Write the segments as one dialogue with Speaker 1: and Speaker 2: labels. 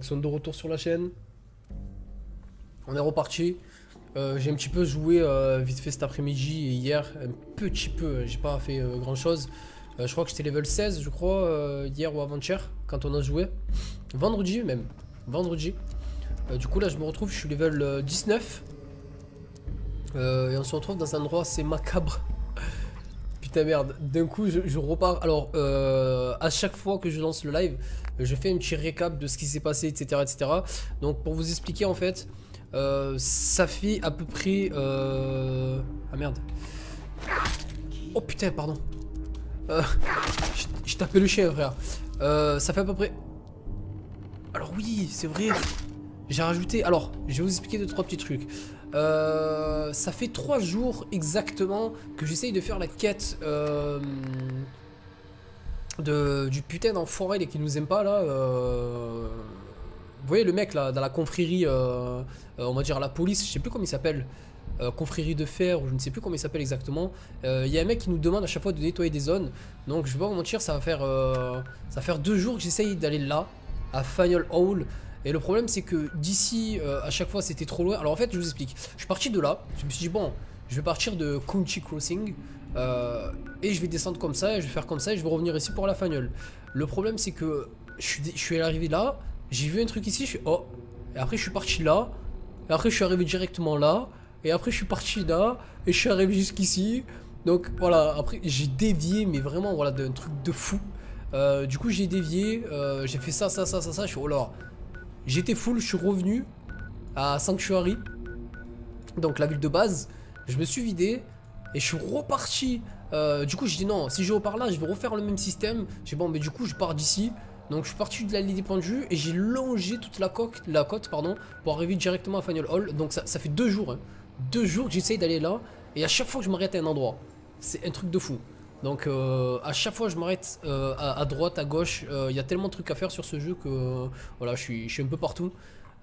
Speaker 1: qui sont de retour sur la chaîne. On est reparti. J'ai un petit peu joué vite fait cet après-midi et hier, un petit peu, j'ai pas fait grand chose. Je crois que j'étais level 16, je crois, hier ou avant-hier, quand on a joué. Vendredi même, vendredi. Du coup là je me retrouve, je suis level 19. Et on se retrouve dans un endroit assez macabre. Putain merde, d'un coup je repars. Alors à chaque fois que je lance le live, je fais un petit récap de ce qui s'est passé, etc., etc. Donc pour vous expliquer en fait, ça fait à peu près... Ah merde. Oh putain, pardon. Je tapais le chien frère. Ça fait à peu près... Alors oui, c'est vrai. J'ai rajouté... Alors, je vais vous expliquer 2-3 petits trucs. Ça fait 3 jours exactement que j'essaye de faire la quête du putain d'enfoiré qui nous aime pas là. Vous voyez le mec là dans la confrérie, on va dire la police, je sais plus comment il s'appelle, confrérie de fer ou je ne sais plus comment il s'appelle exactement. Il y a un mec qui nous demande à chaque fois de nettoyer des zones. Donc je vais pas vous mentir, ça va faire 2 jours que j'essaye d'aller là, à Final Hall. Et le problème c'est que d'ici à chaque fois c'était trop loin. Alors en fait je vous explique, je suis parti de là, je me suis dit bon je vais partir de Country Crossing et je vais descendre comme ça et je vais faire comme ça et je vais revenir ici pour la Final. Le problème c'est que je suis arrivé là, j'ai vu un truc ici, je suis oh, et après je suis parti là, et après je suis arrivé directement là, et après je suis parti là, et je suis arrivé jusqu'ici. Donc voilà, après j'ai dévié mais vraiment voilà d'un truc de fou. Du coup j'ai dévié, j'ai fait ça, je suis oh là. J'étais full, je suis revenu à Sanctuary, donc la ville de base. Je me suis vidé et je suis reparti. Du coup, j'ai dit non, si je repars là, je vais refaire le même système. J'ai dit bon, mais du coup, je pars d'ici. Donc, je suis parti de la ligne des pendus et j'ai longé toute la côte, pardon, pour arriver directement à Final Hall. Donc, ça fait 2 jours, hein. 2 jours que j'essaye d'aller là. Et à chaque fois que je m'arrête à un endroit, c'est un truc de fou. Donc, à chaque fois, je m'arrête à droite, à gauche. Il y a tellement de trucs à faire sur ce jeu que voilà, je suis un peu partout.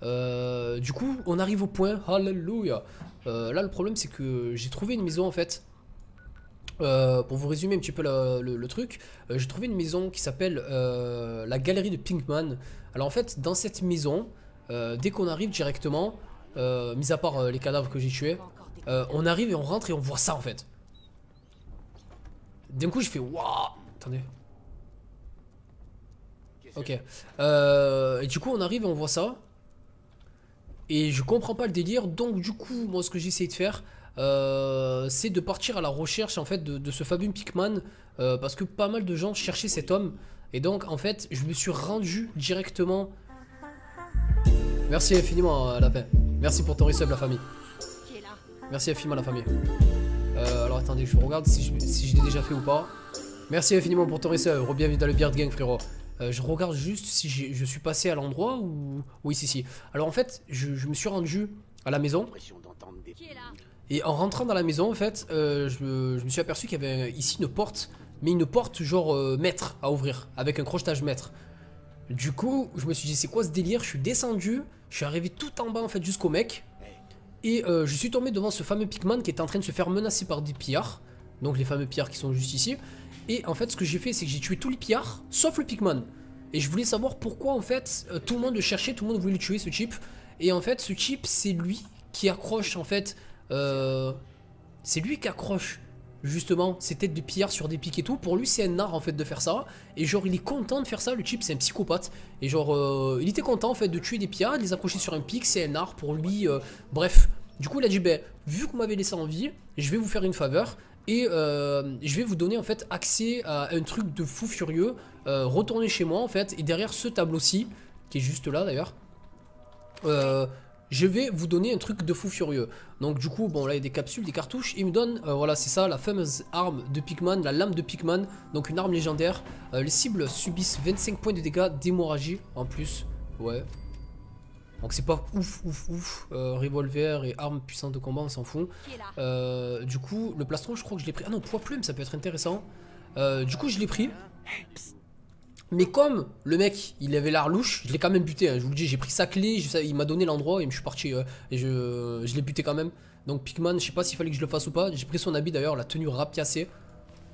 Speaker 1: Du coup, on arrive au point. Hallelujah. Là, le problème, c'est que j'ai trouvé une maison en fait. Pour vous résumer un petit peu le truc, j'ai trouvé une maison qui s'appelle la galerie de Pinkman. Alors en fait, dans cette maison, dès qu'on arrive directement, mis à part les cadavres que j'ai tués, on arrive et on rentre et on voit ça en fait. D'un coup, je fais waouh. Attendez. Ok. Et du coup, on arrive et on voit ça. Et je comprends pas le délire. Donc, du coup, moi, ce que j'essaie de faire, c'est de partir à la recherche en fait de ce fameux Pikman. Parce que pas mal de gens cherchaient cet homme. Et donc, en fait, je me suis rendu directement. Merci infiniment, Lapin. Merci pour ton resub, la famille. Merci infiniment, la famille. Alors attendez, je regarde si je l'ai déjà fait ou pas. Merci infiniment pour ton resub. Re-bienvenue dans le Beard Gang, frérot. Je regarde juste si je suis passé à l'endroit ou... Oui, si. Alors en fait, je me suis rendu à la maison. Et en rentrant dans la maison, en fait, je me suis aperçu qu'il y avait ici une porte. Mais une porte genre mètre à ouvrir, avec un crochetage mètre. Du coup, je me suis dit, c'est quoi ce délire? Je suis descendu, je suis arrivé tout en bas en fait jusqu'au mec. Et je suis tombé devant ce fameux Pikman qui était en train de se faire menacer par des pillards. Donc les fameux pillards qui sont juste ici. Et en fait ce que j'ai fait c'est que j'ai tué tous les pillards sauf le Pikman. Et je voulais savoir pourquoi en fait tout le monde le cherchait, tout le monde voulait le tuer ce type. Et en fait ce type c'est lui qui accroche en fait c'est lui qui accroche justement ces têtes de pillards sur des pics et tout. Pour lui c'est un art en fait de faire ça. Et genre il est content de faire ça, le type c'est un psychopathe. Et genre il était content en fait de tuer des pillards, de les accrocher sur un pic, c'est un art pour lui. Bref, du coup il a dit ben vu que vous m'avez laissé en vie, je vais vous faire une faveur. Et je vais vous donner en fait accès à un truc de fou furieux. Retournez chez moi en fait. Et derrière ce tableau-ci, qui est juste là d'ailleurs, je vais vous donner un truc de fou furieux. Donc du coup, bon là il y a des capsules, des cartouches. Il me donne, voilà c'est ça, la fameuse arme de Pikman, la lame de Pikman. Donc une arme légendaire. Les cibles subissent 25 points de dégâts d'hémorragie en plus. Ouais. Donc c'est pas ouf. Revolver et armes puissantes de combat, on s'en fout. Du coup, le plastron, je crois que je l'ai pris. Ah non, poids plume, ça peut être intéressant. Du coup, je l'ai pris. Mais comme le mec, il avait l'air louche, je l'ai quand même buté. Hein, je vous le dis, j'ai pris sa clé, il m'a donné l'endroit et je suis parti. Et je l'ai buté quand même. Donc Pikman, je sais pas s'il fallait que je le fasse ou pas. J'ai pris son habit d'ailleurs, la tenue rapiacée.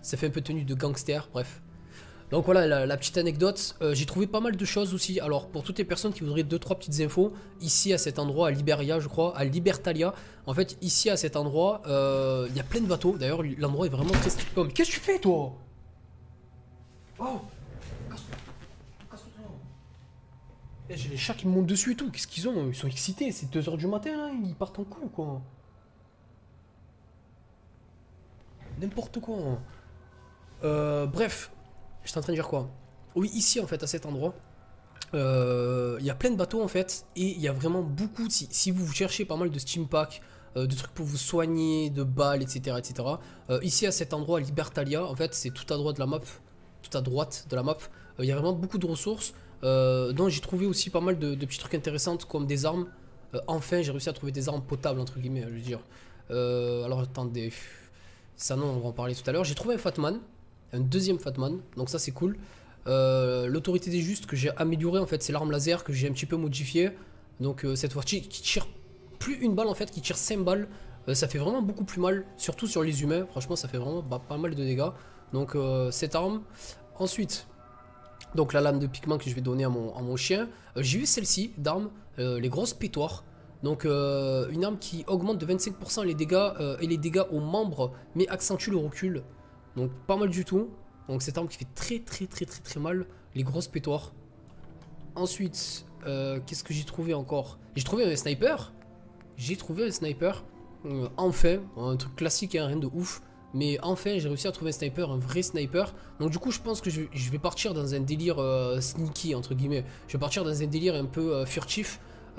Speaker 1: Ça fait un peu tenue de gangster, bref. Donc voilà la petite anecdote. J'ai trouvé pas mal de choses aussi. Alors pour toutes les personnes qui voudraient 2-3 petites infos, ici à cet endroit, à Liberia je crois, à Libertalia, en fait ici à cet endroit, il y a plein de bateaux. D'ailleurs l'endroit est vraiment très stylé. Oh, mais qu'est-ce que tu fais toi? Oh, eh, j'ai les chats qui me montent dessus et tout. Qu'est-ce qu'ils ont? Ils sont excités. C'est 2 h du matin là. Ils partent en couille quoi. N'importe quoi. Bref. J'étais en train de dire quoi? Oui, ici en fait, à cet endroit, il y a plein de bateaux en fait, et il y a vraiment beaucoup, si vous cherchez pas mal de steam pack, de trucs pour vous soigner, de balles, etc. etc. Ici à cet endroit, à Libertalia, en fait, c'est tout à droite de la map, tout à droite de la map, il y a vraiment beaucoup de ressources, dont j'ai trouvé aussi pas mal de petits trucs intéressants, comme des armes. Enfin, j'ai réussi à trouver des armes potables, entre guillemets, je veux dire. Alors attendez, ça non, on va en parler tout à l'heure. J'ai trouvé un Fatman. Un deuxième Fatman, donc ça c'est cool. L'autorité des justes que j'ai amélioré en fait, c'est l'arme laser que j'ai un petit peu modifié. Donc cette fois-ci qui tire plus une balle en fait, qui tire 5 balles. Ça fait vraiment beaucoup plus mal, surtout sur les humains. Franchement ça fait vraiment pas mal de dégâts. Donc cette arme. Ensuite, donc la lame de piquement que je vais donner à mon chien. J'ai eu celle-ci d'arme, les grosses pétoires. Donc une arme qui augmente de 25% les dégâts et les dégâts aux membres, mais accentue le recul. Donc pas mal du tout. Donc cette arme qui fait très mal. Les grosses pétoires. Ensuite, qu'est-ce que j'ai trouvé encore? J'ai trouvé un sniper. Enfin, un truc classique, hein, rien de ouf. Mais enfin, j'ai réussi à trouver un sniper, un vrai sniper. Donc du coup, je pense que je vais partir dans un délire sneaky, entre guillemets. Je vais partir dans un délire un peu furtif.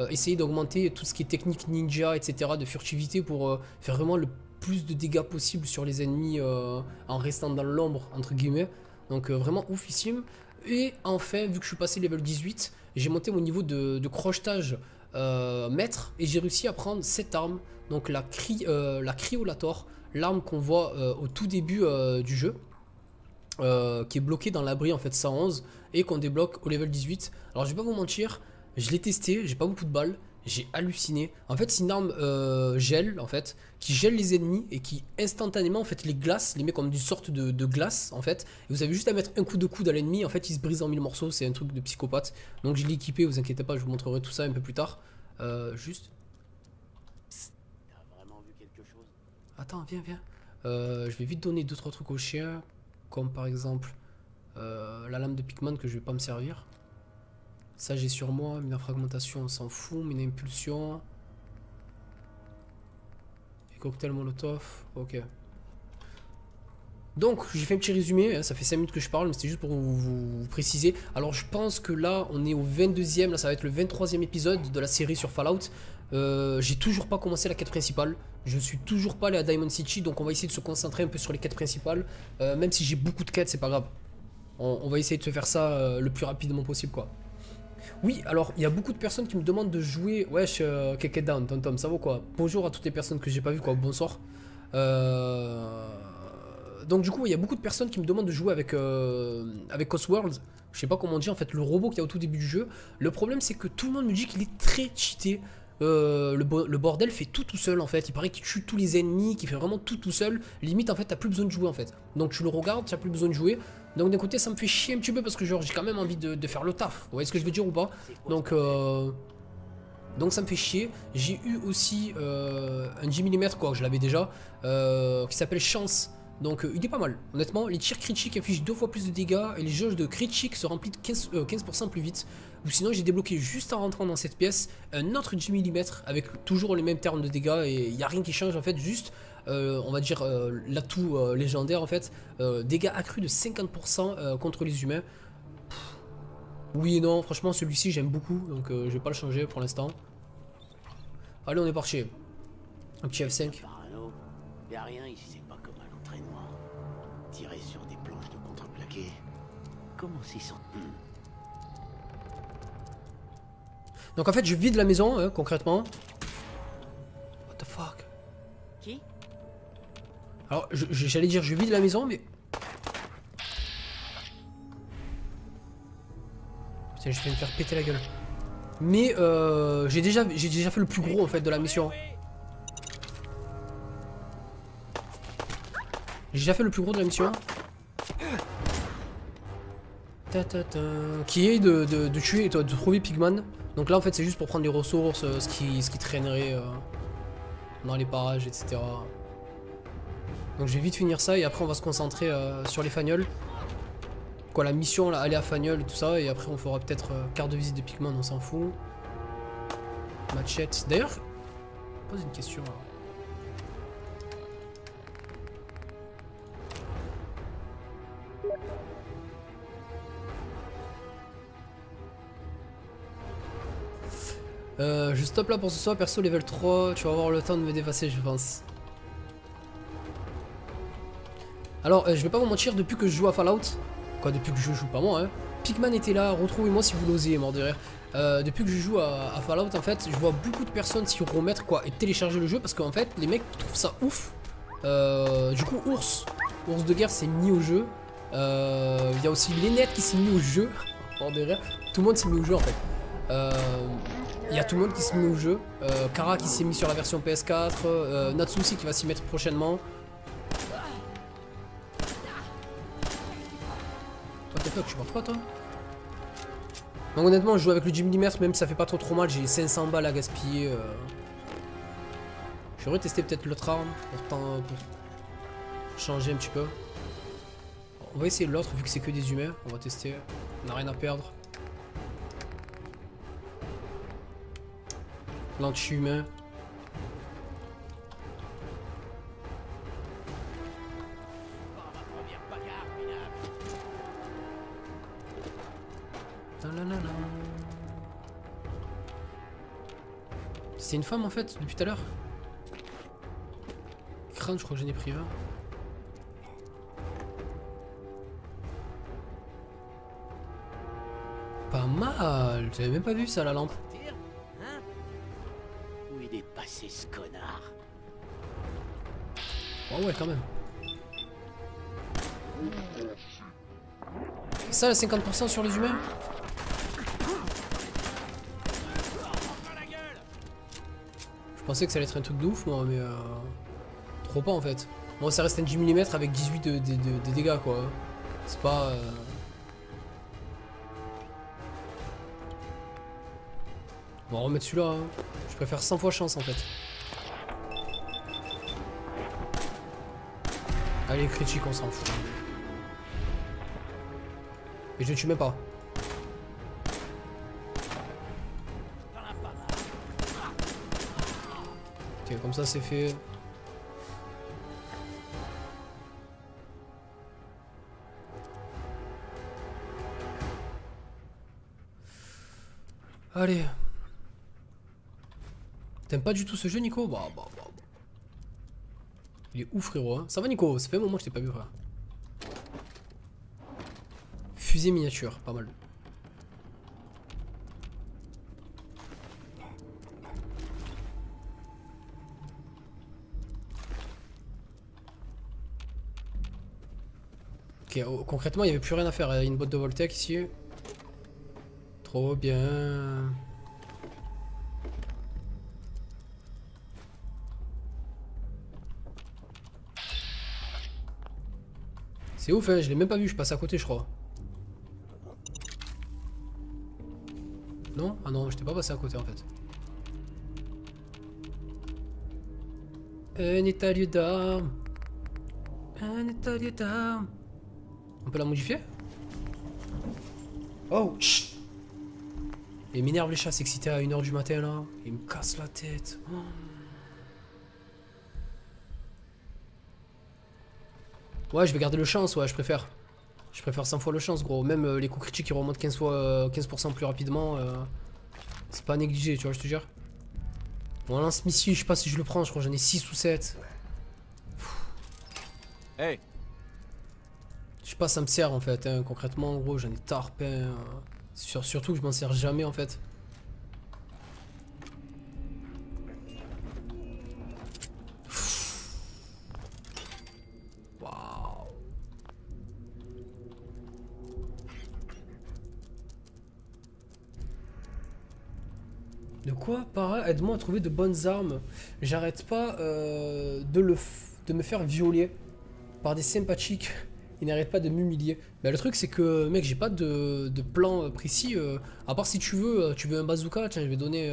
Speaker 1: Essayer d'augmenter tout ce qui est technique ninja, etc. de furtivité pour faire vraiment le plus de dégâts possible sur les ennemis en restant dans l'ombre, entre guillemets. Donc vraiment oufissime. Et enfin, vu que je suis passé level 18, j'ai monté mon niveau de crochetage maître et j'ai réussi à prendre cette arme, donc la Cryolator, l'arme qu'on voit au tout début du jeu, qui est bloquée dans l'abri en fait 111 et qu'on débloque au level 18. Alors je vais pas vous mentir, je l'ai testé, j'ai pas beaucoup de balles. J'ai halluciné. En fait, c'est une arme gel, en fait, qui gèle les ennemis et qui instantanément, en fait, les glace, les met comme une sorte de glace, en fait. Et vous avez juste à mettre un coup de coude à l'ennemi, en fait, il se brise en 1000 morceaux. C'est un truc de psychopathe. Donc, je l'ai équipé, vous inquiétez pas, je vous montrerai tout ça un peu plus tard. Juste.
Speaker 2: T'as vraiment vu quelque chose?
Speaker 1: Attends, viens. Je vais vite donner 2-3 trucs au chien, comme par exemple la lame de Pikmin que je vais pas me servir. Ça j'ai sur moi, mine à fragmentation on s'en fout, mine à impulsion. Et cocktail molotov, ok. Donc j'ai fait un petit résumé, hein, ça fait 5 minutes que je parle, mais c'était juste pour vous préciser. Alors je pense que là on est au 22e, là ça va être le 23e épisode de la série sur Fallout. J'ai toujours pas commencé la quête principale, je suis toujours pas allé à Diamond City, donc on va essayer de se concentrer un peu sur les quêtes principales. Même si j'ai beaucoup de quêtes, c'est pas grave. On va essayer de se faire ça le plus rapidement possible quoi. Oui, alors il y a beaucoup de personnes qui me demandent de jouer. Wesh, Keke Down, Tom, ça vaut quoi? Bonjour à toutes les personnes que j'ai pas vues, quoi, bonsoir. Donc, du coup, il y a beaucoup de personnes qui me demandent de jouer avec Cosworld. Je sais pas comment on dit, en fait, le robot qu'il y a au tout début du jeu. Le problème, c'est que tout le monde me dit qu'il est très cheaté. Le bordel fait tout seul en fait. Il paraît qu'il tue tous les ennemis, qu'il fait vraiment tout seul. Limite, en fait, t'as plus besoin de jouer en fait. Donc, tu le regardes, t'as plus besoin de jouer. Donc d'un côté ça me fait chier un petit peu parce que genre j'ai quand même envie de faire le taf. Vous voyez ce que je veux dire ou pas? Donc ça me fait chier. J'ai eu aussi un 10 mm quoi, je l'avais déjà, qui s'appelle Chance. Donc il est pas mal. Honnêtement, les tirs critiques affichent 2 fois plus de dégâts et les jauges de critique se remplissent 15% plus vite. Ou sinon j'ai débloqué juste en rentrant dans cette pièce un autre 10 mm avec toujours les mêmes termes de dégâts et il n'y a rien qui change en fait, juste on va dire l'atout légendaire en fait, dégâts accrus de 50% contre les humains. Oui et non, franchement celui-ci j'aime beaucoup donc je vais pas le changer pour l'instant. Allez on est parti. Un petit F5.
Speaker 2: Parano, y a rien ici, c'est pas comme à l'entraînement. Tirer sur des planches de contreplaqué. Comment s'y sent?
Speaker 1: Donc en fait je vide la maison hein, concrètement. What the fuck?
Speaker 2: Qui?
Speaker 1: Alors j'allais dire je vide la maison mais... Putain je vais me faire péter la gueule. Mais j'ai déjà fait le plus gros en fait de la mission. J'ai déjà fait le plus gros de la mission. Qui est de tuer, de trouver Pigman. Donc là en fait c'est juste pour prendre les ressources, ce qui traînerait dans les parages, etc. Donc je vais vite finir ça et après on va se concentrer sur les fagnols. Quoi, la mission là, aller à Fagnol et tout ça, et après on fera peut-être carte de visite de Pigman, on s'en fout. Machette. D'ailleurs, je pose une question là. Je stoppe là pour ce soir, perso level 3, tu vas avoir le temps de me dépasser je pense. Alors je vais pas vous mentir, depuis que je joue à Fallout, quoi depuis que je joue pas moi hein, Pigman était là, retrouvez-moi si vous l'osez, mort de rire. Depuis que je joue à Fallout en fait, je vois beaucoup de personnes s'y remettre quoi et télécharger le jeu parce qu'en fait les mecs trouvent ça ouf. Du coup Ours de guerre s'est mis au jeu. Il y a aussi Lennette qui s'est mis au jeu. Mort de rire. Tout le monde s'est mis au jeu en fait. Il y a tout le monde qui s'est mis au jeu. Kara qui s'est mis sur la version PS4. Natsu aussi qui va s'y mettre prochainement. What the fuck, tu marches pas toi? Donc honnêtement je joue avec le 10 mm même si ça fait pas trop mal, j'ai 500 balles à gaspiller. Je vais retester peut-être l'autre arme pour changer un petit peu. On va essayer l'autre vu que c'est que des humains, on va tester, on n'a rien à perdre. L'anti-humain. C'est une femme en fait depuis tout à l'heure. Crâne, je crois que j'en ai pris un. Pas mal, j'avais même pas vu ça la lampe.
Speaker 2: Où il est passé ce connard?
Speaker 1: Oh ouais quand même. Ça, la 50% sur les humains? Je pensais que ça allait être un truc de ouf, moi, mais trop pas en fait. Bon, ça reste un 10 mm avec 18 de dégâts, quoi. C'est pas. Bon, on va remettre celui-là. Hein. Je préfère 100 fois chance en fait. Allez, critique, on s'en fout. Et je ne tue même pas. Ok, comme ça c'est fait. Allez. T'aimes pas du tout ce jeu, Nico? Bah. Il est ouf, frérot. Hein. Ça va, Nico? Ça fait un moment que je t'ai pas vu, frère. Fusée miniature, pas mal. Ok, oh, concrètement, il n'y avait plus rien à faire. Il y a une boîte de Voltec ici. Trop bien. C'est ouf, hein, je l'ai même pas vu, je passe à côté, je crois. Non? Ah non, je t'ai pas passé à côté en fait. Un étalier d'armes. Un étalier d'armes. On peut la modifier? Oh, chut. Il m'énerve les chats s'exciter à 1 h du matin là. Il me casse la tête. Oh. Ouais, je vais garder le chance, ouais, je préfère. Je préfère 100 fois le chance, gros. Même les coups critiques qui remontent 15% plus rapidement. C'est pas négligé, tu vois, je te jure. Bon, lance missile, je sais pas si je le prends, je crois que j'en ai 6 ou 7.
Speaker 3: Hey.
Speaker 1: Je sais pas, ça me sert en fait, hein. Concrètement, en gros, j'en ai tarpin. Surtout que je m'en sers jamais en fait. Waouh. De quoi, para, aide-moi à trouver de bonnes armes. J'arrête pas de me faire violer par des sympathiques Il n'arrête pas de m'humilier. Mais le truc c'est que mec j'ai pas de plan précis. À part si tu veux un bazooka, tiens je vais donner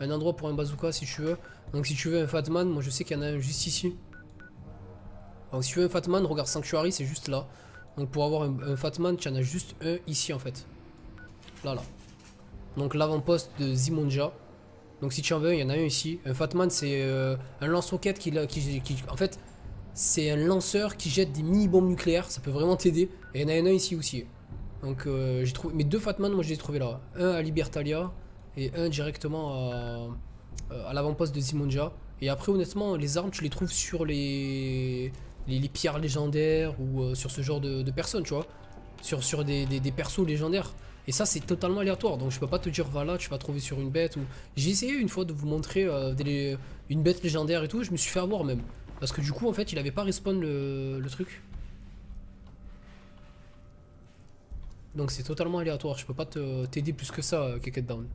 Speaker 1: un endroit pour un bazooka si tu veux. Donc si tu veux un Fatman, moi je sais qu'il y en a un juste ici. Donc si tu veux un Fatman, regarde Sanctuary c'est juste là. Donc pour avoir un Fatman, tu en as juste un ici en fait. Là. Donc l'avant-poste de Zimonja. Donc si tu en veux, il y en a un ici. Un Fatman c'est un lance-roquette qui en fait c'est un lanceur qui jette des mini-bombes nucléaires. Ça peut vraiment t'aider. Et il y en a un ici aussi. Donc j'ai trouvé mes deux Fatman, moi je les ai trouvés là. Un à Libertalia et un directement à l'avant-poste de Zimonja. Et après honnêtement les armes tu les trouves sur les pierres légendaires ou sur ce genre de personnes, tu vois. Sur des persos légendaires. Et ça c'est totalement aléatoire, donc je peux pas te dire voilà tu vas trouver sur une bête ou... J'ai essayé une fois de vous montrer une bête légendaire et tout, je me suis fait avoir même. Parce que du coup en fait il avait pas respawn le truc. Donc c'est totalement aléatoire, je peux pas t'aider plus que ça, Keket Down.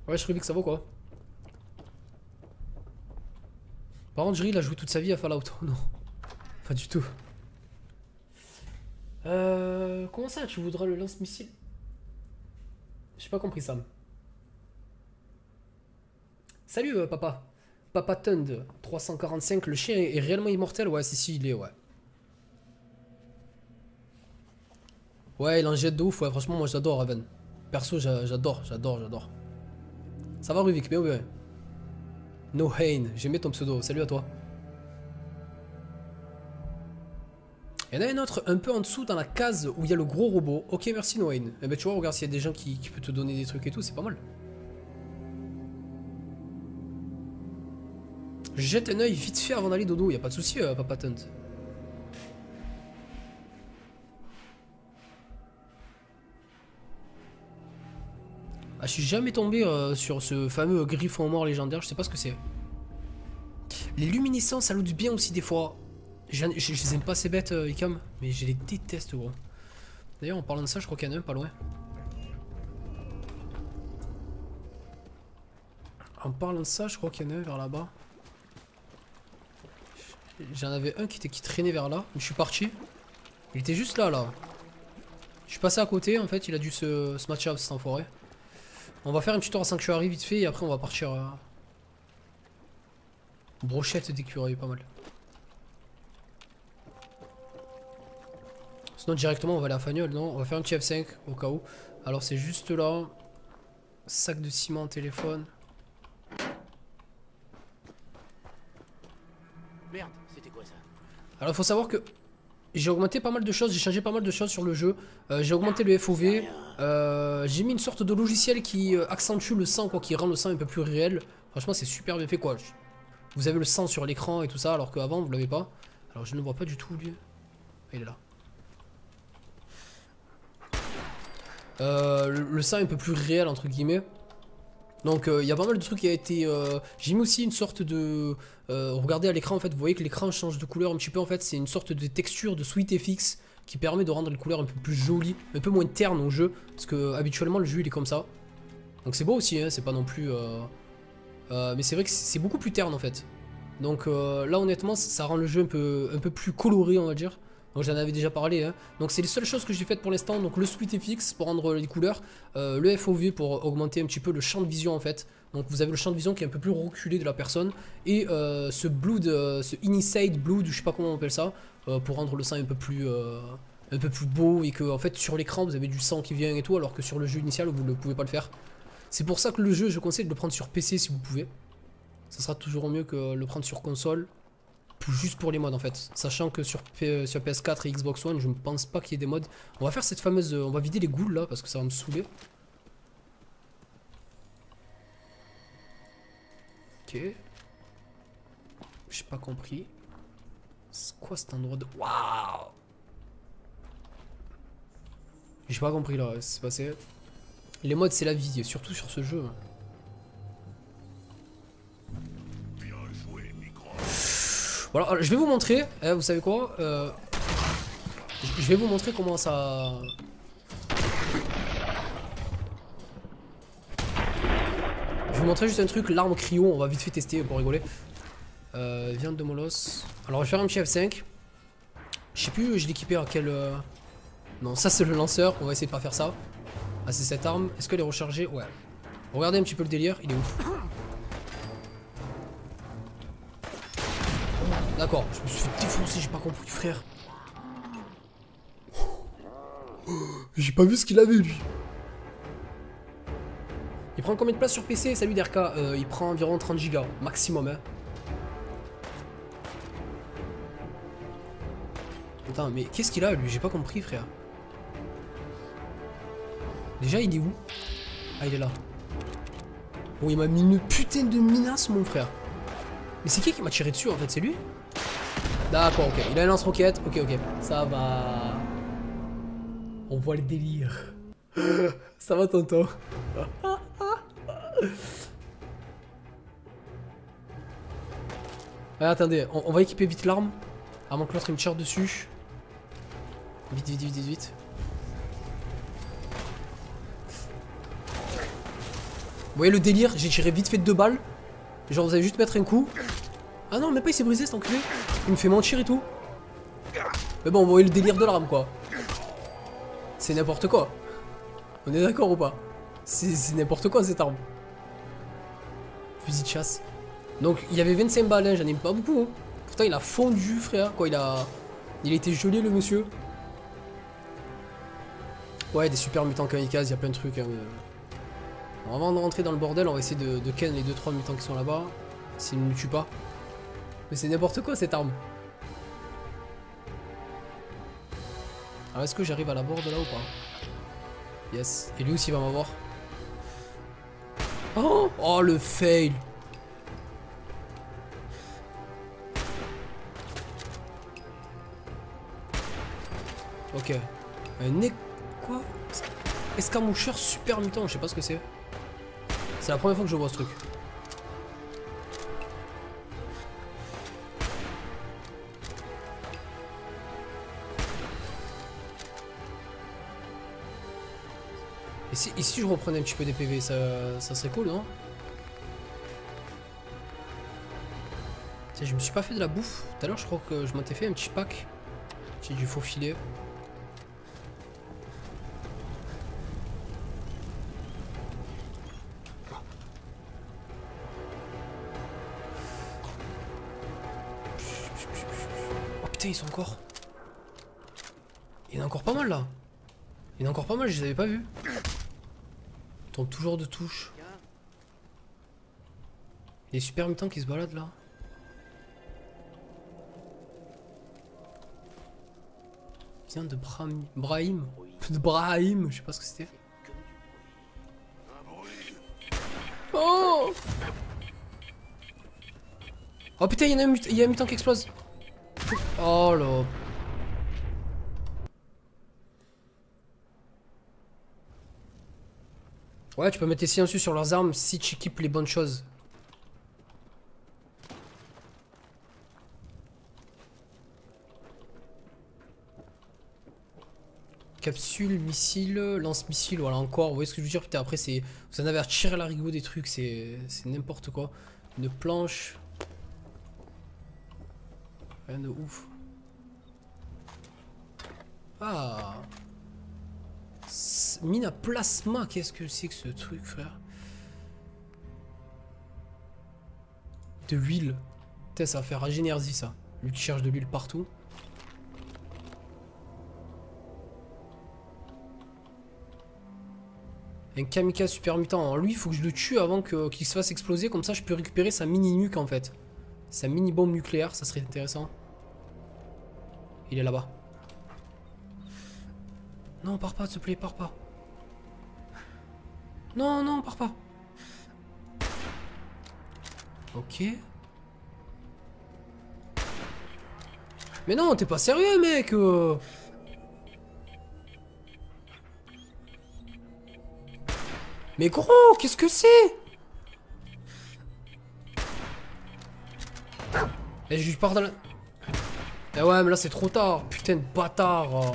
Speaker 1: Ouais je que ça vaut quoi. Par contre, Jerry, il a joué toute sa vie à Fallout. Non, pas du tout. Comment ça, tu voudras le lance-missile? J'ai pas compris ça. Salut, papa. Papa Tund, 345. Le chien est réellement immortel? Ouais, si, il est, ouais. Ouais, il en jette de ouf, ouais. Franchement, moi, j'adore Raven. Perso, j'adore. Ça va, Ruvik, bien, ouais. No Hain, j'aimais ton pseudo, salut à toi. Il y en a un autre un peu en dessous dans la case où il y a le gros robot. Ok, merci No Hain. Eh ben tu vois, regarde s'il y a des gens qui peuvent te donner des trucs et tout, c'est pas mal. Je jette un oeil vite fait avant d'aller dodo, y a pas de souci, Papa Tunt. Ah, je suis jamais tombé sur ce fameux griffon mort légendaire, je sais pas ce que c'est. Les luminescences, ça loot bien aussi des fois. Je les aime pas ces bêtes, Icam, mais je les déteste, gros. D'ailleurs, en parlant de ça, je crois qu'il y en a un pas loin. En parlant de ça, je crois qu'il y en a un vers là-bas. J'en avais un qui traînait vers là, mais je suis parti. Il était juste là. Je suis passé à côté, en fait, il a dû se matcher up cet enfoiré. On va faire un petit tour à Sanctuary vite fait et après on va partir. Brochette d'écureuil, pas mal. Sinon directement on va aller à Fagnol, non? On va faire un petit F5 au cas où. Alors c'est juste là. Sac de ciment, téléphone.
Speaker 2: Merde, c'était quoi ça?
Speaker 1: Alors il faut savoir que j'ai augmenté pas mal de choses, j'ai changé pas mal de choses sur le jeu. J'ai augmenté le FOV. J'ai mis une sorte de logiciel qui accentue le sang, quoi, qui rend le sang un peu plus réel. Franchement c'est super bien fait, quoi. Vous avez le sang sur l'écran et tout ça, alors qu'avant vous l'avez pas. Alors je ne vois pas du tout lui. Il est là. Le sang est un peu plus réel entre guillemets. Donc il y a pas mal de trucs qui a été... J'ai mis aussi une sorte de... regardez à l'écran en fait, vous voyez que l'écran change de couleur un petit peu en fait. C'est une sorte de texture de SweetFX qui permet de rendre les couleurs un peu plus jolies, un peu moins ternes au jeu. Parce que habituellement le jeu il est comme ça. Donc c'est beau aussi, hein, c'est pas non plus... mais c'est vrai que c'est beaucoup plus terne en fait. Donc là honnêtement ça rend le jeu un peu plus coloré on va dire. Donc j'en avais déjà parlé, hein. Donc c'est les seules choses que j'ai faites pour l'instant. Donc le SweetFX pour rendre les couleurs, le FOV pour augmenter un petit peu le champ de vision en fait. Donc vous avez le champ de vision qui est un peu plus reculé de la personne. Et ce blood, ce inside blood, je sais pas comment on appelle ça, pour rendre le sang un peu plus beau. Et que en fait sur l'écran vous avez du sang qui vient et tout, alors que sur le jeu initial vous ne pouvez pas le faire. C'est pour ça que le jeu je conseille de le prendre sur PC si vous pouvez. Ça sera toujours mieux que le prendre sur console. Juste pour les mods en fait, sachant que sur PS4 et Xbox One je ne pense pas qu'il y ait des mods. On va faire cette fameuse, on va vider les ghouls là parce que ça va me saouler. Ok. J'ai pas compris. C'est quoi cet endroit de... Waouh. J'ai pas compris là, c'est passé. Les mods c'est la vie, surtout sur ce jeu. Voilà, je vais vous montrer, vous savez quoi, je vais vous montrer comment ça... Je vais vous montrer juste un truc, l'arme cryo, on va vite fait tester pour rigoler. Viande de molosse. Alors je vais faire un petit F5. Je sais plus, je l'équipais à quel... Non, ça c'est le lanceur, on va essayer de pas faire ça. Ah, c'est cette arme. Est-ce qu'elle est rechargée? Ouais. Regardez un petit peu le délire, il est où? D'accord, je me suis fait défoncer, j'ai pas compris, frère. J'ai pas vu ce qu'il avait, lui. Il prend combien de place sur PC? Salut Derka, il prend environ 30 Go, maximum, hein. Attends, mais qu'est-ce qu'il a, lui? J'ai pas compris, frère. Déjà, il est où? Ah, il est là. Oh, il m'a mis une putain de minace, mon frère. Mais c'est qui m'a tiré dessus, en fait? C'est lui? D'accord, ok. Il a un lance-roquette. Ok, ok. Ça va. On voit le délire. Ça va, tonton? Ouais, attendez. On va équiper vite l'arme. Avant que l'autre il me tire dessus. Vite, vite, vite, vite, vite. Vous voyez le délire? J'ai tiré vite fait 2 balles. Genre, vous allez juste mettre un coup. Ah non, mais pas, il s'est brisé cet enculé. Il me fait mentir et tout. Mais bon, vous voyez le délire de l'arme, quoi. C'est n'importe quoi. On est d'accord ou pas? C'est n'importe quoi cette arme. Fusil de chasse. Donc, il y avait 25 balles, hein, j'en ai pas beaucoup. Hein. Pourtant, il a fondu, frère. Quoi, il a été gelé, le monsieur. Ouais, des super mutants kamikazes, il y a plein de trucs. Hein. Bon, avant de rentrer dans le bordel, on va essayer de ken les 2-3 mutants qui sont là-bas. S'ils ne nous tuent pas. Mais c'est n'importe quoi cette arme. Alors est-ce que j'arrive à la board là ou pas? Yes. Et lui aussi il va m'avoir. Oh, oh le fail. Ok. Un quoi? Escarmoucheur super mutant, je sais pas ce que c'est. C'est la première fois que je vois ce truc. Et si je reprenais un petit peu des PV, ça serait cool, non? Tiens, je me suis pas fait de la bouffe. Tout à l'heure, je crois que je m'étais fait un petit pack. J'ai du faux filet. Oh putain, ils sont encore. Il y en a encore pas mal là. Il y en a encore pas mal, je les avais pas vus. Ils tombent toujours de touche. Il y a des super mutants qui se baladent là. Vient de Brahim. De Brahim, je sais pas ce que c'était. Oh! Oh putain, il y a un mutant qui explose. Oh là. Ouais, tu peux mettre tes silencieux sur leurs armes si tu équipes les bonnes choses. Capsule, missile, lance-missile, voilà encore. Vous voyez ce que je veux dire? Putain, après, c'est. Vous en avez à tirer à l'arigot des trucs, c'est n'importe quoi. Une planche. Rien de ouf. Ah. Mine à plasma, qu'est-ce que c'est que ce truc, frère? De l'huile. Putain, ça va faire rager Nerzi, ça. Lui qui cherche de l'huile partout. Un kamikaze super mutant. Alors lui, il faut que je le tue avant qu'il se fasse exploser. Comme ça, je peux récupérer sa mini-nuque, en fait. Sa mini-bombe nucléaire, ça serait intéressant. Il est là-bas. Non, pars pas, s'il te plaît, pars pas. Non, non, pars pas. Ok. Mais non, t'es pas sérieux, mec. Mais gros, qu'est-ce que c'est? Et je pars dans la... Eh ouais, mais là c'est trop tard. Putain de bâtard.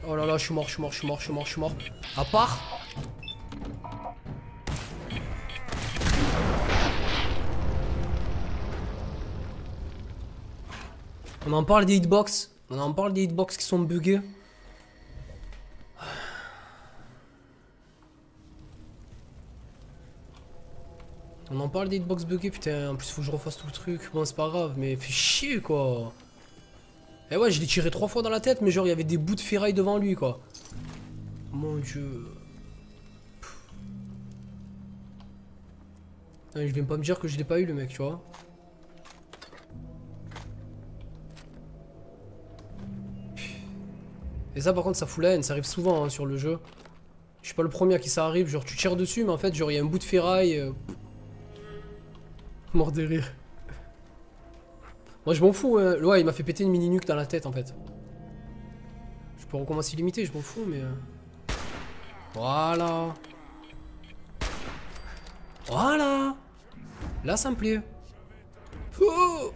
Speaker 1: Oh là là, je suis mort, je suis mort, je suis mort, je suis mort, je suis mort. À part... On en parle des hitbox. On en parle des hitbox qui sont buggés. On en parle des hitbox buggés, putain. En plus, faut que je refasse tout le truc. Bon, c'est pas grave, mais fait chier, quoi. Et ouais, je l'ai tiré 3 fois dans la tête, mais genre, il y avait des bouts de ferraille devant lui, quoi. Mon dieu. Je viens pas me dire que je l'ai pas eu, le mec, tu vois. Et ça, par contre, ça fout la haine. Ça arrive souvent hein, sur le jeu. Je suis pas le premier à qui ça arrive. Genre, tu tires dessus, mais en fait, genre, il y a un bout de ferraille. Mort de rire. Moi, je m'en fous. Hein. Ouais, il m'a fait péter une mini nuque dans la tête, en fait. Je peux recommencer limité, je m'en fous, mais. Voilà. Voilà. Là, ça me plaît. Oh,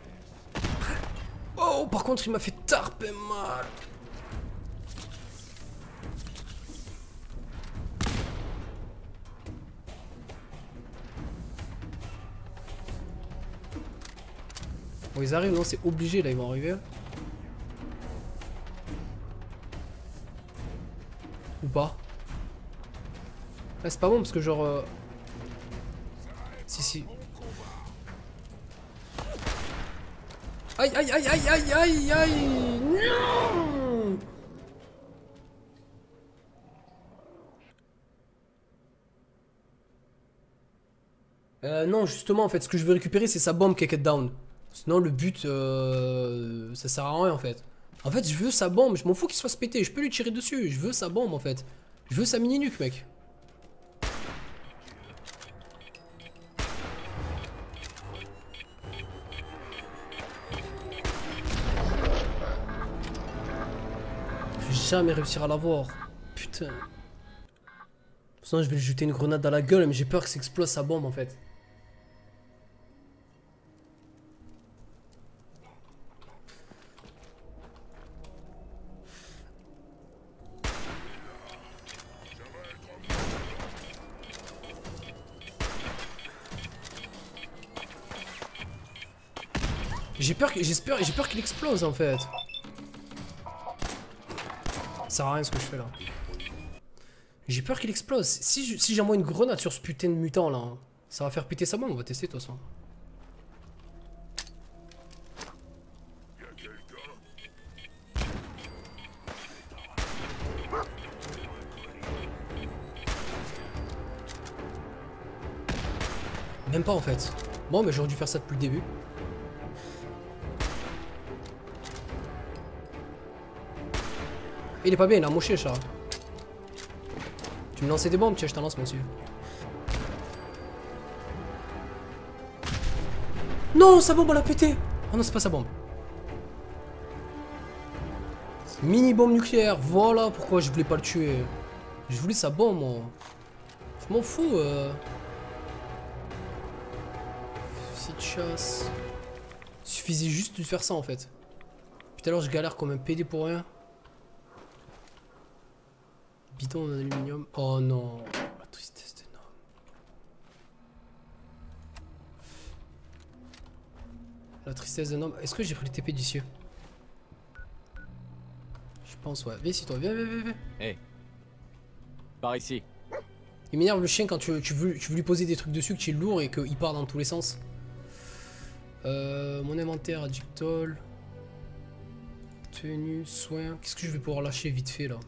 Speaker 1: oh par contre, il m'a fait tarper mal. Bon, ils arrivent, non, c'est obligé, là, ils vont arriver. Ou pas. Ah, c'est pas bon, parce que genre... Si, si. Aïe, aïe, aïe, aïe, aïe, aïe, aïe. Non. Non, justement, en fait, ce que je veux récupérer, c'est sa bombe kick it down. Sinon, le but, ça sert à rien, en fait. En fait, je veux sa bombe. Je m'en fous qu'il soit pété. Je peux lui tirer dessus. Je veux sa bombe, en fait. Je veux sa mini-nuque, mec. Je vais jamais réussir à l'avoir. Putain. Sinon, je vais lui jeter une grenade dans la gueule, mais j'ai peur que ça explose sa bombe, en fait. J'ai peur qu'il explose en fait. Ça sert à rien ce que je fais là. J'ai peur qu'il explose. Si j'envoie une grenade sur ce putain de mutant là, hein, ça va faire péter sa bombe, on va tester de toute façon. Même pas en fait. Bon mais j'aurais dû faire ça depuis le début. Il est pas bien, il a moché ça. Tu me lançais des bombes, tiens je t'en lance monsieur. Non, sa bombe elle a pété. Oh non c'est pas sa bombe. Mini bombe nucléaire, voilà pourquoi je voulais pas le tuer. Je voulais sa bombe moi. Je m'en fous Fusil de chasse. Il suffisait juste de faire ça en fait. Putain alors je galère comme un PD pour rien. Bidon en aluminium. Oh non. La tristesse d'un homme. La tristesse d'un homme. Est-ce que j'ai pris le TP d'ici? Je pense ouais. Viens ici toi. Viens, viens, viens, viens.
Speaker 3: Hey. Par ici.
Speaker 1: Il m'énerve le chien quand tu veux lui poser des trucs dessus que tu es lourd et qu'il part dans tous les sens. Mon inventaire, adjectol. Tenue, soin. Qu'est-ce que je vais pouvoir lâcher vite fait là?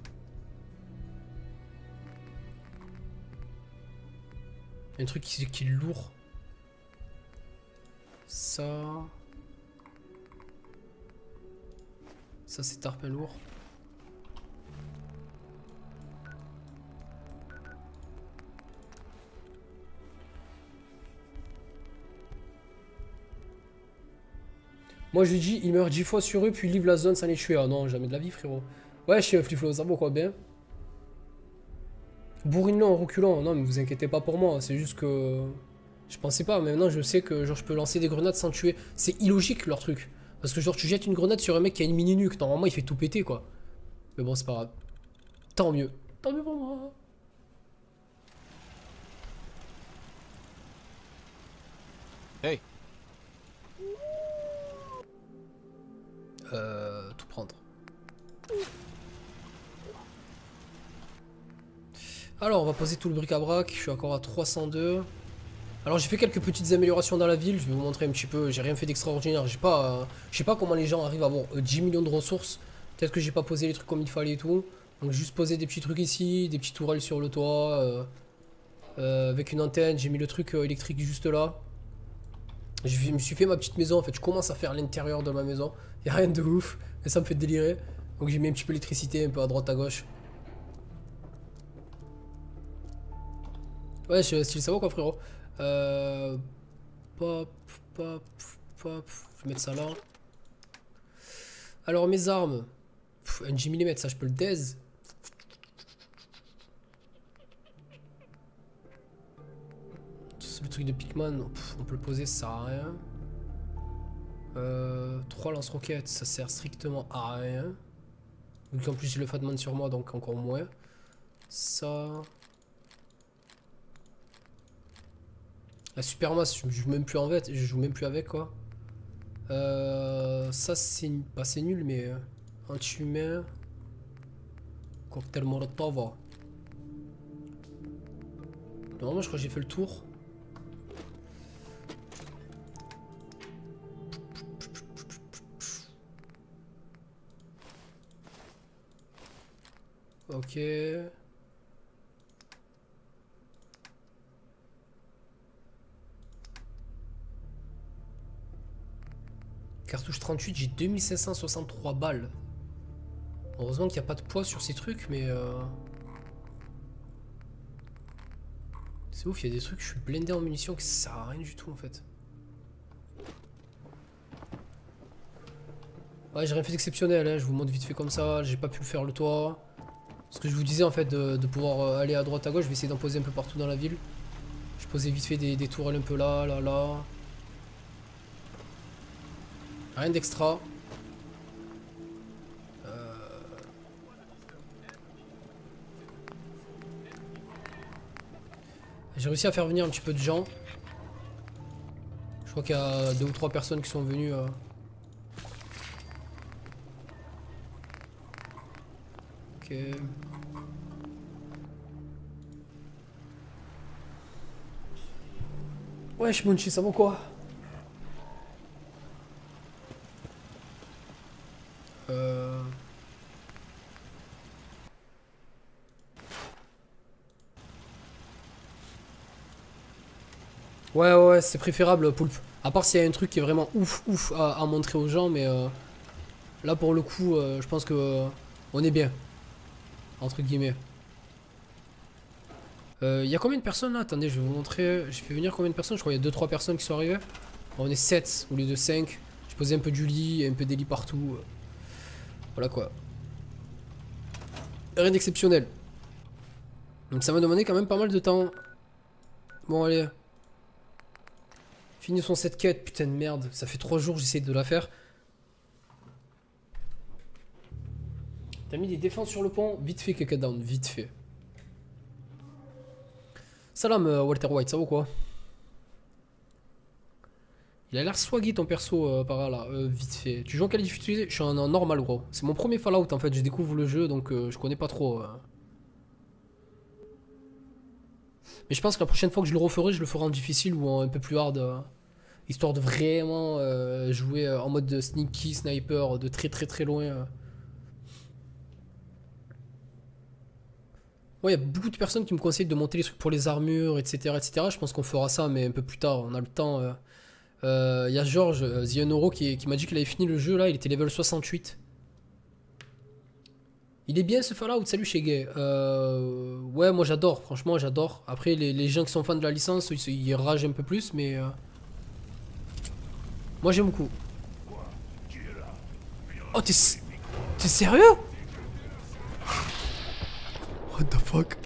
Speaker 1: Un truc qui est lourd. Ça. Ça c'est tarpin lourd. Moi je lui dis, il meurt 10 fois sur eux, puis il livre la zone sans les tuer. Ah non, jamais de la vie, frérot. Ouais, je suis un fliflo, ça va quoi, bien. Bourrine-le en reculant. Non, mais vous inquiétez pas pour moi, c'est juste que. Je pensais pas, mais maintenant je sais que genre, je peux lancer des grenades sans tuer. C'est illogique leur truc. Parce que genre, tu jettes une grenade sur un mec qui a une mini nuque. Normalement, il fait tout péter quoi. Mais bon, c'est pas grave. Tant mieux. Tant mieux pour moi.
Speaker 3: Hey.
Speaker 1: tout prendre. Alors on va poser tout le bric-à-brac, je suis encore à 302. Alors j'ai fait quelques petites améliorations dans la ville, je vais vous montrer un petit peu, j'ai rien fait d'extraordinaire, je sais pas comment les gens arrivent à avoir 10 millions de ressources. Peut-être que j'ai pas posé les trucs comme il fallait et tout. Donc juste poser des petits trucs ici, des petits tourelles sur le toit, avec une antenne, j'ai mis le truc électrique juste là. Je me suis fait ma petite maison en fait, je commence à faire l'intérieur de ma maison, il n'y a rien de ouf, mais ça me fait délirer. Donc j'ai mis un petit peu l'électricité un peu à droite à gauche. Ouais, je style ça va quoi frérot. Pop, pop, pop. Je vais mettre ça là. Alors mes armes. Un 10 mm, ça je peux le daze. Le truc de Pikman, on peut le poser, ça sert à rien. 3 lance-roquettes, ça sert strictement à rien. Vu qu'en plus j'ai le Fatman sur moi, donc encore moins. Ça. La supermasse, je joue même plus en fait, je joue même plus avec quoi. Ça c'est pas c'est nul mais anti-humain. Cocktail molotov. Normalement je crois que j'ai fait le tour. Ok. Cartouche 38, j'ai 2563 balles. Heureusement qu'il n'y a pas de poids sur ces trucs, mais... C'est ouf, il y a des trucs, je suis blindé en munitions qui ça sert à rien du tout en fait. Ouais, j'ai rien fait d'exceptionnel, hein. Je vous montre vite fait comme ça, j'ai pas pu faire le toit. Ce que je vous disais en fait, de pouvoir aller à droite à gauche, je vais essayer d'en poser un peu partout dans la ville. Je posais vite fait des tourelles un peu là, là, là. Rien d'extra. J'ai réussi à faire venir un petit peu de gens. Je crois qu'il y a 2 ou 3 personnes qui sont venues. Ok. Ouais, je Munchi, ça va quoi? Ouais, c'est préférable, Poulpe. À part s'il y a un truc qui est vraiment ouf à montrer aux gens, mais là pour le coup, je pense que on est bien. Entre guillemets. Il y a combien de personnes là? Attendez, je vais vous montrer. J'ai fait venir combien de personnes? Je crois qu'il y a 2-3 personnes qui sont arrivées. Bon, on est 7 au lieu de 5. J'ai posé un peu du lit, un peu des lits partout. Voilà quoi. Rien d'exceptionnel. Donc ça m'a demandé quand même pas mal de temps. Bon, allez. Finissons cette quête, putain de merde. Ça fait 3 jours que j'essaie de la faire. T'as mis des défenses sur le pont? Vite fait, caca down, vite fait. Salam Walter White, ça va ou quoi? Il a l'air swaggy ton perso par là, vite fait. Tu joues en quelle difficulté? Je suis en normal gros. C'est mon premier Fallout en fait, je découvre le jeu donc je connais pas trop. Mais je pense que la prochaine fois que je le ferai en difficile ou en un peu plus hard. Histoire de vraiment jouer en mode sneaky, sniper, de très loin. Ouais, il y a beaucoup de personnes qui me conseillent de monter les trucs pour les armures, etc. Je pense qu'on fera ça, mais un peu plus tard, on a le temps. Il y a Georges, The Euro, qui m'a dit qu'il avait fini le jeu là, il était level 68. Il est bien ce Fallout, salut chez Gay. Ouais, moi j'adore, franchement j'adore. Après, les gens qui sont fans de la licence, ils ragent un peu plus, mais. Moi j'aime beaucoup. Oh, t'es sérieux? What the fuck?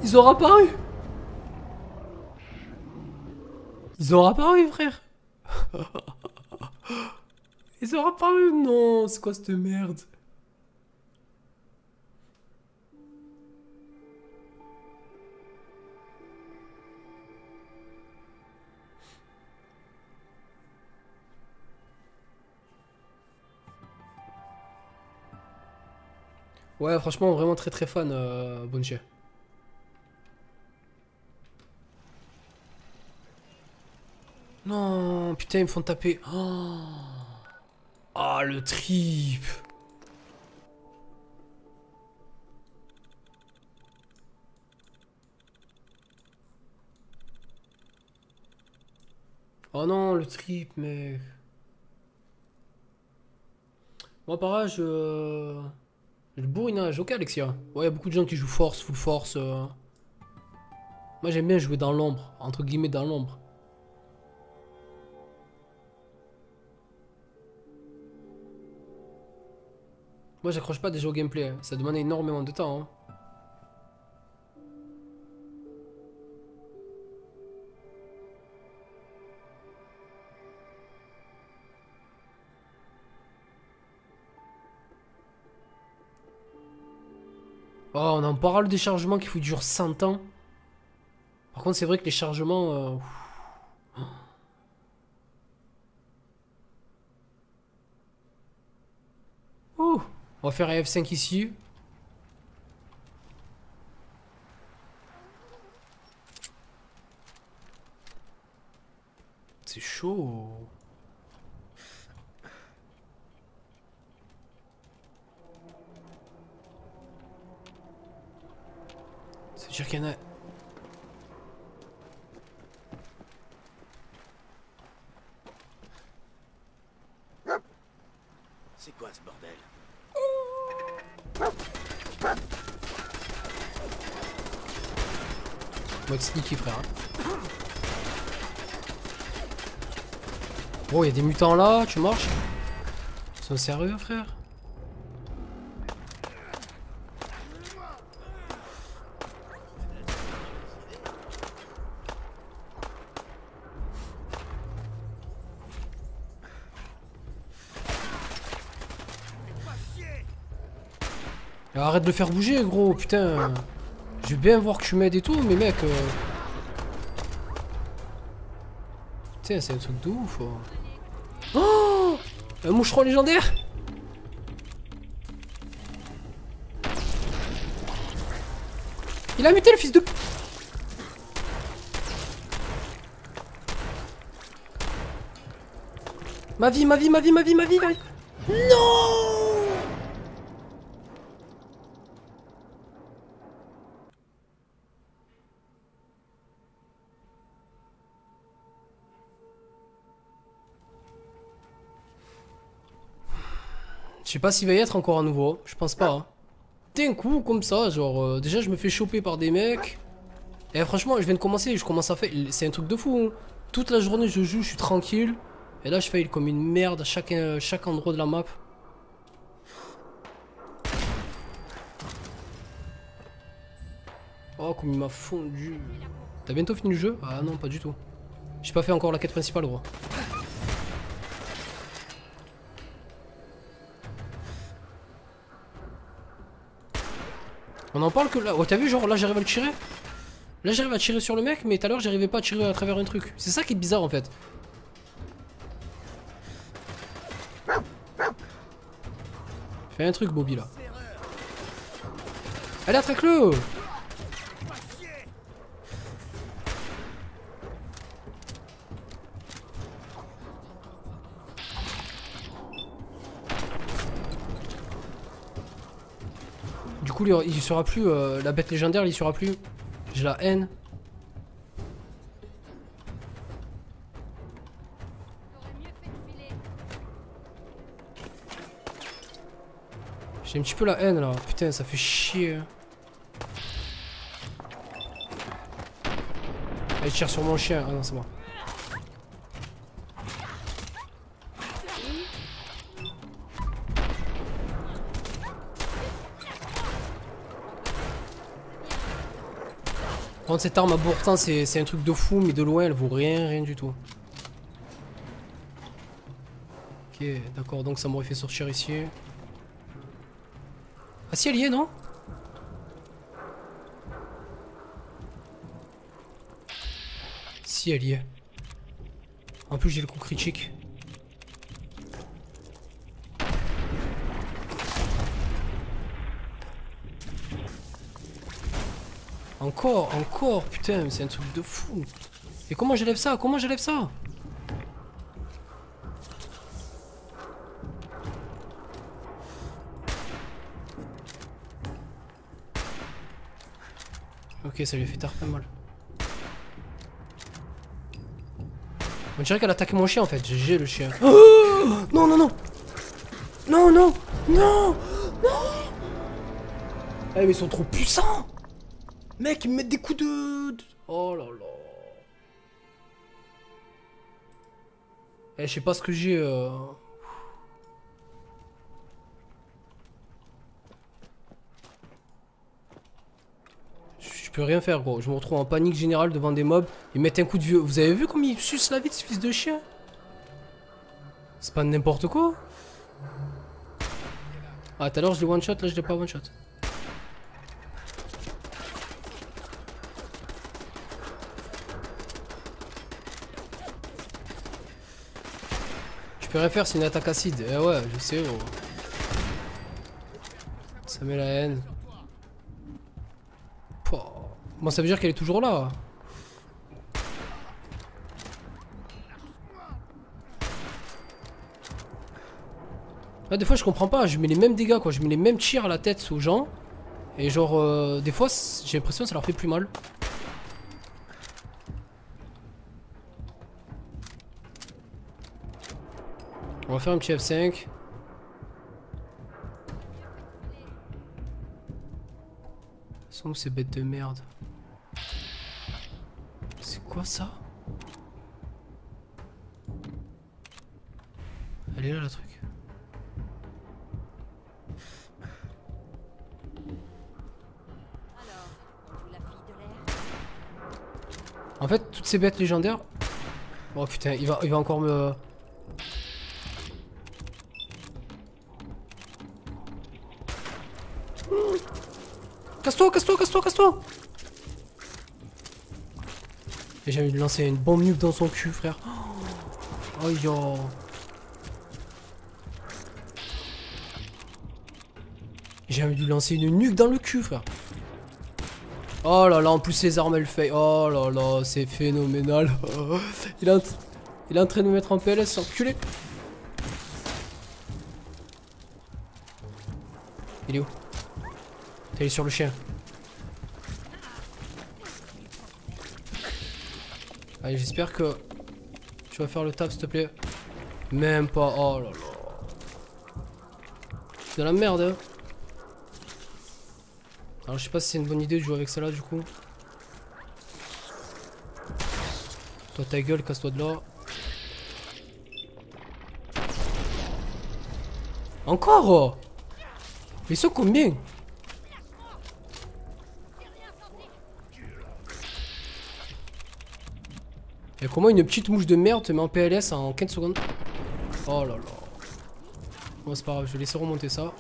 Speaker 1: Ils ont apparu. Ils ont apparu, frère. Ils ont apparu. Non, c'est quoi cette merde? Ouais, franchement, vraiment très très fan, Bonche. Non, putain, ils me font taper. Oh. Ah, le trip. Oh non, le trip, mec. Moi, pareil, le bourrinage, ok, Alexia. Ouais, y a beaucoup de gens qui jouent force, full force. Moi, j'aime bien jouer dans l'ombre, entre guillemets, dans l'ombre. Moi, j'accroche pas déjà au gameplay, hein. Ça demande énormément de temps, hein. Oh, on en parle des chargements qui durent 100 ans. Par contre, c'est vrai que les chargements... Ouh. On va faire un F5 ici. C'est chaud. Ça veut dire qu'il y en a...
Speaker 2: C'est quoi ce bordel?
Speaker 1: Mode sneaky, frère. Oh, il y a des mutants là, tu marches? Ils sont sérieux, frère? Arrête de le faire bouger, gros, putain. Je veux bien voir que tu m'aides et tout, mais mec... Putain, c'est un truc de ouf. Oh, un moucheron légendaire. Il a muté le fils de... Ma vie, ma vie, ma vie, ma vie, ma vie, ma vie. Non. Je sais pas s'il va y être encore à nouveau, je pense pas. Hein. D'un coup, comme ça, genre, déjà je me fais choper par des mecs. Et franchement, je viens de commencer, je commence à faire... C'est un truc de fou. Hein. Toute la journée je joue, je suis tranquille. Et là je fail comme une merde à chaque endroit de la map. Oh, comme il m'a fondu. T'as bientôt fini le jeu? Ah non, pas du tout. J'ai pas fait encore la quête principale, gros. On en parle que là. Oh, t'as vu, genre là j'arrive à le tirer. Là j'arrive à tirer sur le mec, mais tout à l'heure j'arrivais pas à tirer à travers un truc. C'est ça qui est bizarre en fait. Fais un truc, Bobby là. Allez, attraque-le! Du coup, il sera plus. La bête légendaire, il y sera plus. J'ai la haine. J'ai un petit peu la haine là. Putain, ça fait chier. Elle tire sur mon chien. Ah non, c'est bon. Par contre, cette arme à bourretin, c'est un truc de fou, mais de loin, elle vaut rien du tout. Ok, d'accord, donc ça m'aurait fait sortir ici. Ah si, elle y est, non? Si, elle y est. En plus, j'ai le coup critique. Encore, putain, c'est un truc de fou. Et comment j'élève ça? Comment j'élève ça? Ok, ça lui a fait tard pas mal. On dirait qu'elle a attaqué mon chien en fait. GG le chien. Oh non, non, non. Non, non, non, non. Eh mais ils sont trop puissants. Mec, ils me mettent des coups de... Oh là là. Eh, je sais pas ce que j'ai... Je peux rien faire gros. Je me retrouve en panique générale devant des mobs. Ils mettent un coup de vieux. Vous avez vu comme ils sucent la vie de ce fils de chien? C'est pas n'importe quoi. Ah tout à l'heure je l'ai one shot, là je l'ai pas one shot. Je peux rien faire, c'est une attaque acide. Eh ouais, je sais gros. Ça met la haine. Bon ça veut dire qu'elle est toujours là. Ah, des fois je comprends pas, je mets les mêmes dégâts quoi, je mets les mêmes tirs à la tête aux gens. Et genre des fois j'ai l'impression que ça leur fait plus mal. On va faire un petit F5. Sont où ces bêtes de merde? C'est quoi ça? Elle est là la truc. En fait, toutes ces bêtes légendaires... Oh putain, il va encore me... Casse-toi, casse-toi, casse-toi, casse-toi! Et j'ai envie de lancer une bombe nuque dans son cul, frère. Oh yo. J'ai envie de lui lancer une nuque dans le cul, frère. Oh là là, en plus les armes elles fait. Oh là là, c'est phénoménal. Il est en train de me mettre en PLS, enculé. Il est où? Il est sur le chien. Allez, j'espère que tu vas faire le taf, s'il te plaît. Même pas. Oh là là. C'est de la merde, hein. Alors, je sais pas si c'est une bonne idée de jouer avec celle-là, du coup. Toi, ta gueule, casse-toi de là. Encore? Mais ils sont combien? Et comment une petite mouche de merde te met en PLS en 15 secondes? Oh là là. Bon c'est pas grave, je vais laisser remonter ça.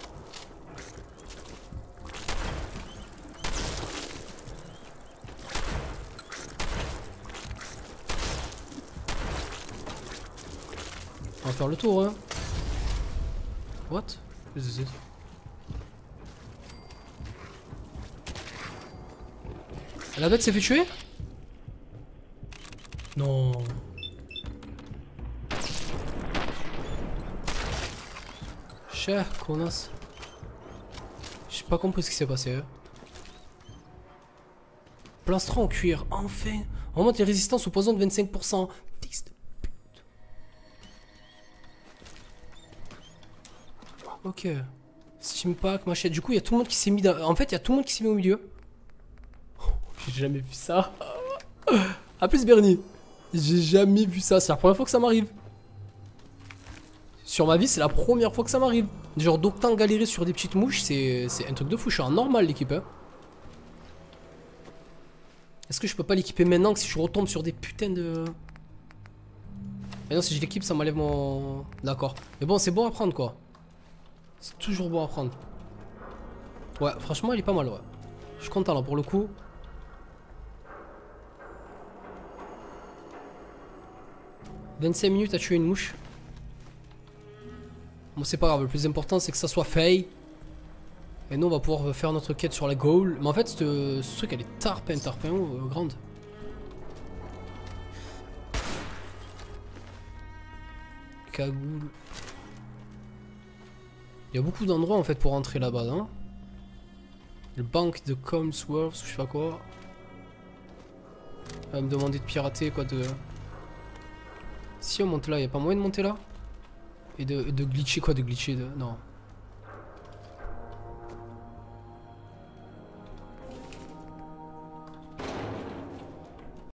Speaker 1: On va faire le tour hein. What? La bête s'est fait tuer? Non. Cher connasse. J'ai pas compris ce qui s'est passé. Hein. Plastron en cuir, enfin. On remonte les résistances au poison de 25%. Fils de pute. Ok. Steam pack, machette. Du coup, il y a tout le monde qui s'est mis dans... En fait, il y a tout le monde qui s'est mis au milieu. J'ai jamais vu ça. A plus Bernie. J'ai jamais vu ça, c'est la première fois que ça m'arrive. Sur ma vie, c'est la première fois que ça m'arrive. Genre d'autant galérer sur des petites mouches, c'est un truc de fou. Je suis en normal l'équipe. Hein. Est-ce que je peux pas l'équiper maintenant que si je retombe sur des putains de... Mais non, si je l'équipe, ça m'enlève mon... D'accord. Mais bon, c'est bon à prendre quoi. C'est toujours bon à prendre. Ouais, franchement, il est pas mal, ouais. Je suis content là pour le coup. « 25 minutes à tuer une mouche. » Bon c'est pas grave, le plus important c'est que ça soit fait. Et nous on va pouvoir faire notre quête sur la goal. Mais en fait ce truc elle est tarpin grande. Cagoule. Il y a beaucoup d'endroits en fait pour rentrer là-bas, hein. Le banque de Colmsworth, je sais pas quoi. Elle va me demander de pirater quoi de... Si on monte là, y a pas moyen de monter là? Et de glitcher quoi, de glitcher de... Non.